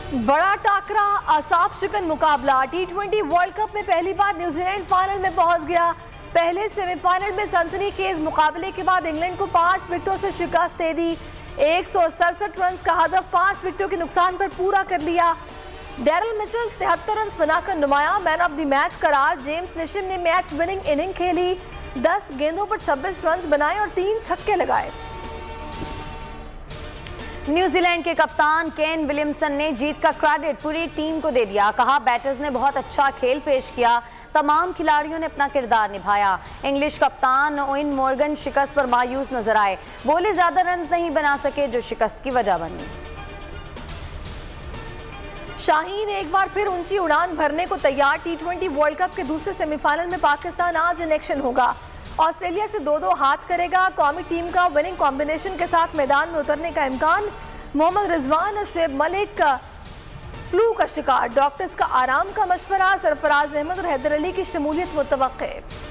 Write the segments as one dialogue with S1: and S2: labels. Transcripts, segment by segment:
S1: बड़ा टाकरा, असाब शिकन मुकाबला। T20 वर्ल्ड कप में पहली बार न्यूजीलैंड फाइनल में पहुंच गया। पहले सेमीफाइनल में सनसनीखेज मुकाबले के बाद इंग्लैंड को 5 विकेटों से शिकस्त दे दी। 167 रन का हदफ 5 विकेटों के नुकसान पर पूरा कर लिया। डैरल मिचेल 73 रन बनाकर नुमाया मैन ऑफ द मैच करार। जेम्स निशिम ने मैच विनिंग इनिंग खेली, 10 गेंदों पर 26 रन बनाए और 3 छक्के लगाए।
S2: न्यूजीलैंड के कप्तान केन विलियमसन ने जीत का क्रेडिट पूरी टीम को दे दिया। कहा, बैटर्स ने बहुत अच्छा खेल पेश किया, तमाम खिलाड़ियों ने अपना किरदार निभाया। इंग्लिश कप्तान ओवेन मॉर्गन शिकस्त पर मायूस नजर आए। बोले, ज्यादा रन नहीं बना सके जो शिकस्त की वजह बनी।
S1: शाहीन एक बार फिर ऊंची उड़ान भरने को तैयार। T20 वर्ल्ड कप के दूसरे सेमीफाइनल में पाकिस्तान आज इन एक्शन होगा। ऑस्ट्रेलिया से 2-2 हाथ करेगा। कौमी टीम का विनिंग कॉम्बिनेशन के साथ मैदान में उतरने का इम्कान। मोहम्मद रिजवान और शुएब मलिक का फ्लू का शिकार, डॉक्टर्स का आराम का मशवरा। सरफराज अहमद और हैदर अली की शमूलियत मुतवक्के।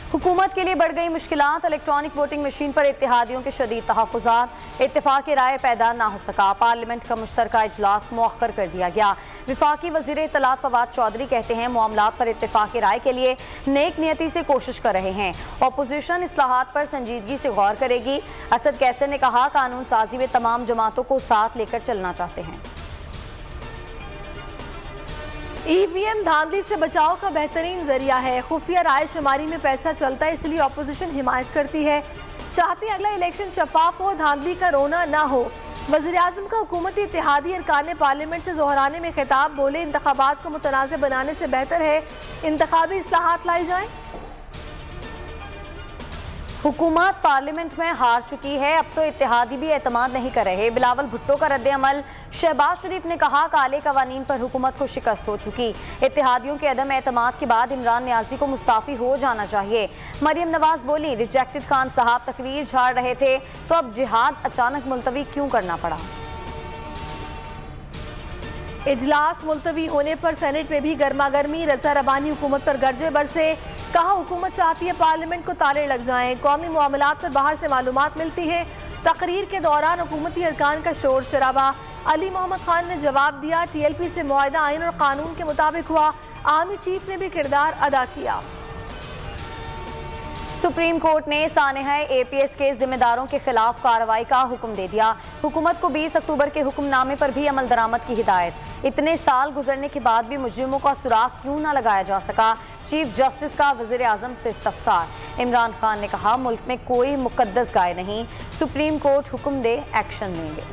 S2: हुकूमत के लिए बढ़ गई मुश्किलात। इलेक्ट्रॉनिक वोटिंग मशीन पर इत्तेहादियों के शदीद तहफ़्फ़ुज़ात। इत्तेफाक राय पैदा ना हो सका। पार्लियामेंट का मुश्तरका इजलास मुअख्खर कर दिया गया। विफाकी वज़ीर इत्तलात फवाद चौधरी कहते हैं, मामलात पर इत्तेफाक राय के लिए नेक नियति से कोशिश कर रहे हैं। अपोजिशन इस्लाहात पर संजीदगी से गौर करेगी। असद कैसर ने कहा, कानून साजी में तमाम जमातों को साथ लेकर चलना चाहते हैं।
S1: EVM धांधली से बचाव का बेहतरीन जरिया है। खुफिया राय शुमारी में पैसा चलता है, इसलिए अपोजिशन हिमायत करती है। चाहते अगला इलेक्शन शफाफ हो, धांधली का रोना ना हो। वज़ीर-ए-आज़म का हुकूमती इत्तेहादी अरकान पार्लियामेंट से दोहराने में खिताब। बोले, इंतखाबात को मुतनाज़िब बनाने से बेहतर है इंतखाबी इस्लाहात लाई जाएं।
S2: हुकूमत पार्लियामेंट में हार चुकी है, अब तो इत्तेहादी भी एतमाद नहीं कर रहे। बिलावल भुट्टो का रद्द-ए-अमल। शहबाज शरीफ ने कहा, काले कवानीन पर हुकूमत को शिकस्त हो चुकी। इत्तेहादियों के अदम एतमाद के बाद इमरान नियाज़ी को मुस्ताफ़ी हो जाना चाहिए। मरियम नवाज बोली, रिजेक्टेड खान साहब तकरीर झाड़ रहे थे तो अब जिहाद अचानक मुलतवी क्यों करना पड़ा।
S1: इजलास मुलतवी होने पर सेनेट में भी गर्मा गर्मी। रजा रबानी हुकूमत पर गर्जे बरसे। कहा, हुकूमत चाहती है पार्लियामेंट को ताले लग जाएं। कौमी मामलात पर बाहर से मालूमात मिलती है। तकरीर के दौरान हुकूमती अरकान का शोर शराबा। अली मोहम्मद खान ने जवाब दिया, TLP से मुआहदा आइन और कानून के मुताबिक हुआ। आर्मी चीफ ने भी किरदार अदा किया।
S2: सुप्रीम कोर्ट ने सानेहा APS के जिम्मेदारों के खिलाफ कार्रवाई का हुक्म दे दिया। हुकूमत को 20 अक्टूबर के हुक्मनामे पर भी अमल दरामद की हिदायत। इतने साल गुजरने के बाद भी मुजरिमों का सुराग क्यों न लगाया जा सका। चीफ जस्टिस का वज़ीर-ए-आज़म से इस्तफसार। इमरान खान ने कहा, मुल्क में कोई मुकद्दस गाय नहीं, सुप्रीम कोर्ट हुक्म दे एक्शन लेंगे।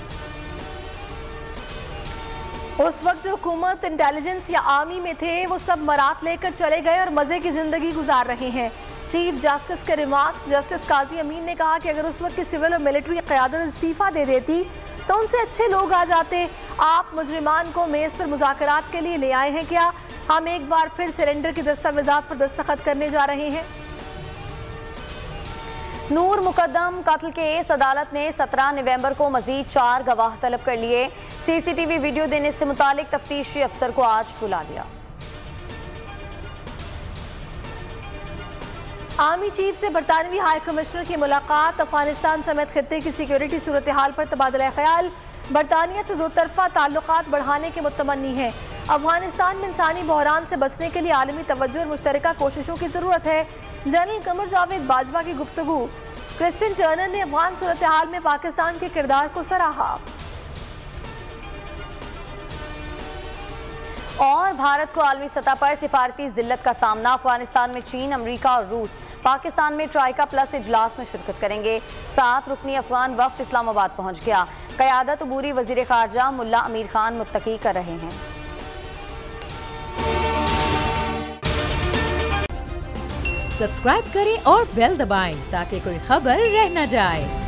S1: उस वक्त जो हुकूमत इंटेलिजेंस या आर्मी में थे, वो सब मरात लेकर चले गए और मजे की जिंदगी गुजार रहे हैं। चीफ जस्टिस के रिमार्क्स। जस्टिस काजी अमीन ने कहा कि अगर उस वक्त की सिविल और मिलिट्री क़यादत इस्तीफा दे देती तो उनसे अच्छे लोग आ जाते। आप मुजरिमान को मेज़ पर मुज़ाकरात के लिए ले आए हैं क्या? हम एक बार फिर सरेंडर के दस्तावेज़ात पर दस्तखत करने जा रहे हैं।
S2: नूर मुकद्दम कत्ल केस। अदालत ने 17 नवंबर को मजीद 4 गवाह तलब कर लिए। CCTV वीडियो देने से मुतालिक तफ्तीशी अफसर को आज बुला लिया।
S1: आर्मी चीफ से बरतानवी हाई कमिश्नर की मुलाकात। अफगानिस्तान समेत खित्ते की सिक्योरिटी सूरत हाल पर तबादला ख्याल। बरतानिया से दो तरफा ताल्लुकात बढ़ाने के मुतमन्नी है। अफगानिस्तान में इंसानी बहरान से बचने के लिए आलमी तवज्जो और मुश्तरका कोशिशों की ज़रूरत है। जनरल कमर जावेद बाजवा की गुफ्तगू। क्रिस्टियन टर्नर ने अफगान सूरत हाल में पाकिस्तान के किरदार को सराहा।
S2: और भारत को आलमी सतह पर सिफारती जिल्लत का सामना। अफगानिस्तान में चीन, अमरीका और रूस पाकिस्तान में ट्राइका प्लस इजलास में शिरकत करेंगे। 7 रुकनी अफगान वफ्द इस्लामाबाद पहुंच गया। क़यादत अबूरी वज़ीर ख़ारजा मुल्ला अमीर खान मुत्तकी कर रहे हैं।
S3: सब्सक्राइब करें और बेल दबाएं ताकि कोई खबर रह न जाए।